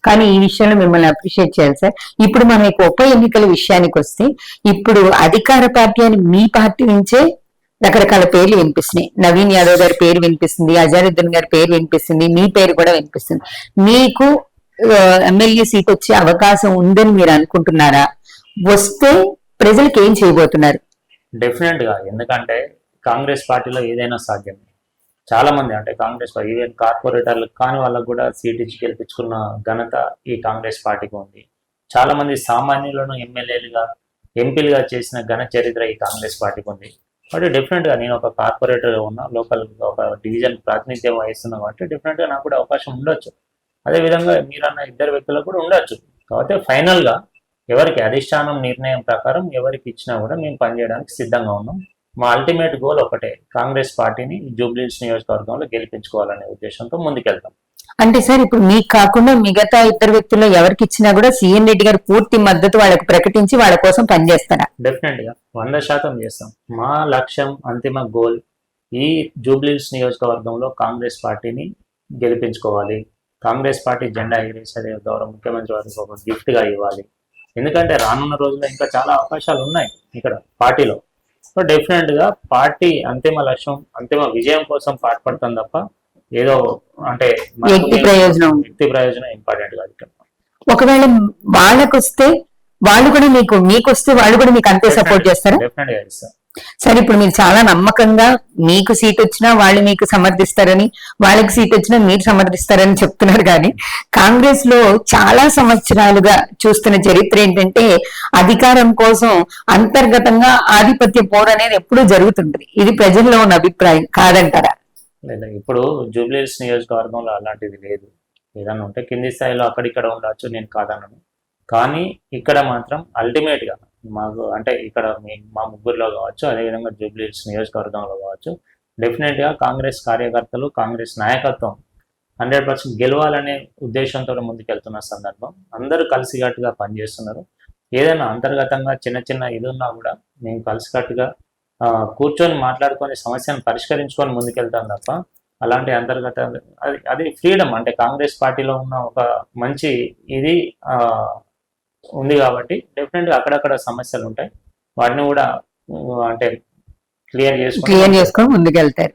కానీ ఈ విషయంలో మిమ్మల్ని అప్రిషియేట్ చేయాలి సార్. ఇప్పుడు మనకి ఉప ఎన్నికల విషయానికి వస్తే, ఇప్పుడు అధికార పార్టీ అని మీ పార్టీ నుంచే రకరకాల పేర్లు వినిపిస్తున్నాయి. నవీన్ యాదవ్ గారి పేరు వినిపిస్తుంది, అజారుద్దీన్ గారి పేరు వినిపిస్తుంది, మీ పేరు కూడా వినిపిస్తుంది. మీకు ఎమ్మెల్యే సీట్ వచ్చే అవకాశం ఉందని మీరు అనుకుంటున్నారా? వస్తే ప్రజలకు ఏం చేయబోతున్నారు? డెఫినెట్ గా, ఎందుకంటే కాంగ్రెస్ పార్టీలో ఏదైనా సాధ్యమే. చాలా మంది అంటే కాంగ్రెస్ ఈవెన్ కార్పొరేటర్లకు కానీ వాళ్ళకు కూడా సీట్ ఇచ్చి గెలిపించుకున్న ఘనత ఈ కాంగ్రెస్ పార్టీకి ఉంది. చాలా మంది సామాన్యులను ఎమ్మెల్యేలుగా ఎంపీలుగా చేసిన ఘన చరిత్ర ఈ కాంగ్రెస్ పార్టీకి ఉంది. కాబట్టి డెఫినెట్ గా నేను ఒక కార్పొరేటర్ ఉన్నా, లోకల్ ఒక డివిజన్ ప్రాతినిధ్యం వహిస్తున్నా కాబట్టి డెఫినెట్ గా నాకు కూడా అవకాశం ఉండొచ్చు. అదేవిధంగా మీరన్న ఇద్దరు వ్యక్తులకు కూడా ఉండొచ్చు. కాబట్టి ఫైనల్ గా ఎవరికి అధిష్టానం నిర్ణయం ప్రకారం ఎవరికి ఇచ్చినా కూడా మేము పనిచేయడానికి సిద్ధంగా ఉన్నాం. మా అల్టిమేట్ గోల్ ఒకటే, కాంగ్రెస్ పార్టీని జూబ్లీహిల్స్ నియోజకవర్గంలో గెలిపించుకోవాలనే ఉద్దేశంతో ముందుకెళ్తాం. అంటే సార్, ఇప్పుడు మీకు కాకుండా మిగతా ఇద్దరు వ్యక్తుల్లో ఎవరికి ఇచ్చినా కూడా సీఎం రెడ్డి గారు పూర్తి మద్దతు వాళ్ళకు ప్రకటించి వాళ్ళ కోసం పనిచేస్తారా? డెఫినెట్ గా 100% చేస్తాం. మా లక్ష్యం, అంతిమ గోల్ ఈ జూబ్లీహిల్స్ నియోజకవర్గంలో కాంగ్రెస్ పార్టీని గెలిపించుకోవాలి. కాంగ్రెస్ పార్టీ జెండా ఎగిరేసే గౌరవ ముఖ్యమంత్రి వారికి ఒక గిఫ్ట్ గా ఇవ్వాలి. ఎందుకంటే రానున్న రోజుల్లో ఇంకా చాలా అవకాశాలు ఉన్నాయి ఇక్కడ పార్టీలో. సో డెఫినెట్ గా పార్టీ అంతిమ లక్ష్యం, అంతిమ విజయం కోసం పాటుపడతాం తప్ప ఏదో అంటే వ్యక్తి ప్రయోజనం ఇంపార్టెంట్ కాదు ఇక్కడ. ఒకవేళ వాళ్ళకు వస్తే వాళ్ళు కూడా మీకు వస్తే వాళ్ళు కూడా మీకు అంతే సపోర్ట్ చేస్తారా? డెఫినెట్ గా ఇస్తారు. సరే, ఇప్పుడు మీరు చాలా నమ్మకంగా మీకు సీట్ వచ్చినా వాళ్ళు మీకు సమర్థిస్తారని, వాళ్ళకి సీట్ వచ్చినా మీరు సమర్థిస్తారని చెప్తున్నారు. కానీ కాంగ్రెస్ లో చాలా సంవత్సరాలుగా చూస్తున్న చరిత్ర ఏంటంటే, అధికారం కోసం అంతర్గతంగా ఆధిపత్య పోరు అనేది ఎప్పుడూ జరుగుతుంటది. ఇది ప్రజల్లో ఉన్న అభిప్రాయం కాదంటారా? లేదా ఇప్పుడు జూబ్లీహిల్స్ నియోజకవర్గంలో అలాంటిది లేదు. ఏదన్నా ఉంటే కింది స్థాయిలో అక్కడిక్కడ ఉండొచ్చు, నేను కాదన్నాను. కానీ ఇక్కడ మాత్రం అల్టిమేట్ గా మాకు అంటే ఇక్కడ మా ముగ్గురులో కావచ్చు, అదేవిధంగా జూబ్లీహిల్స్ నియోజకవర్గంలో కావచ్చు, డెఫినెట్ గా కాంగ్రెస్ కార్యకర్తలు, కాంగ్రెస్ నాయకత్వం 100% గెలవాలనే ఉద్దేశంతో ముందుకెళ్తున్న సందర్భం. అందరూ కలిసికట్టుగా పనిచేస్తున్నారు. ఏదైనా అంతర్గతంగా చిన్న చిన్న ఇది ఉన్నా కూడా మేము కలిసికట్టుగా కూర్చొని మాట్లాడుకొని సమస్యను పరిష్కరించుకొని ముందుకెళ్తాం తప్ప అలాంటి అంతర్గత అది ఫ్రీడమ్. అంటే కాంగ్రెస్ పార్టీలో ఉన్న ఒక మంచి ఇది ఉంది కాబట్టి డెఫినెట్ గా అక్కడక్కడ సమస్యలు ఉంటాయి. వాటిని కూడా అంటే క్లియర్ చేసుకొని ముందుకెళ్తారు.